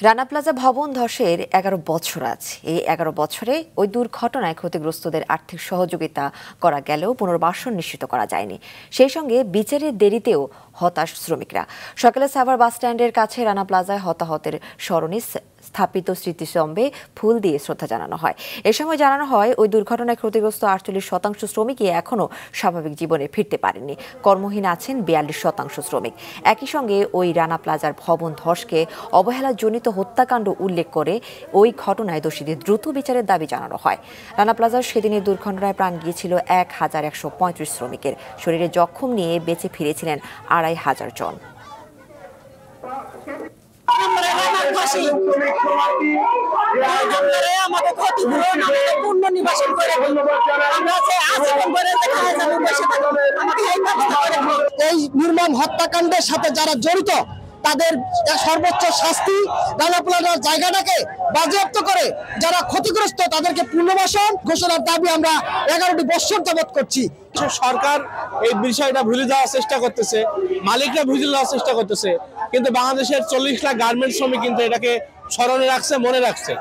Rana plaza ভবন ধসের ১১ বছর আছে। এই ১১ বছরে ওই দুর্ঘটনায় ক্ষতিগ্রস্তদের আর্থিক সহযোগিতা করা গেলেও পুনর্বাসন নিশ্চিত করা যায়নি। সেই সঙ্গে বিচারের দেরিতেও হতাশ শ্রমিকরা। সকালে সাভার বাস স্ট্যান্ডের কাছে রানা প্লাজায় হতাহতের স্মরণে স্থাপিত স্মৃতিস্তম্ভে ফুল দিয়ে শ্রদ্ধা জানানো হয়। এ সময় জানানো হয়, ওই দুর্ঘটনায় ক্ষতিগ্রস্ত ৪৮% শ্রমিকই এখনও স্বাভাবিক জীবনে ফিরতে পারেননি। কর্মহীন আছেন ৪২% শ্রমিক। একই সঙ্গে ওই রানা প্লাজার ভবন ধসকে অবহেলাজনিত হত্যাকাণ্ড উল্লেখ করে ওই ঘটনায় দোষীদের দ্রুত বিচারের দাবি জানানো হয়। রানা প্লাজার সেদিনের দুর্ঘটনায় প্রাণ গিয়েছিল ১,১৩৫ শ্রমিকের। শরীরে জখম নিয়ে বেঁচে ফিরেছিলেন ২৫০০ জন। এই নির্মম হত্যাকাণ্ডের সাথে যারা জড়িত তাদের সর্বোচ্চ শাস্তি, রানা প্লাজার জায়গাটাকে বাজেয়াপ্ত করে যারা ক্ষতিগ্রস্ত তাদেরকে পুনর্বাসন ঘোষণার দাবি আমরা ১১টি বছর যাবত করছি। সরকার এই বিষয়টা ভুলে যাওয়ার চেষ্টা করতেছে, মালিকরা ভুলে যাওয়ার চেষ্টা করতেছে, কিন্তু বাংলাদেশের ৪০ লাখ গার্মেন্টস শ্রমিক কিন্তু এটাকে স্মরণে রাখছে, মনে রাখছে।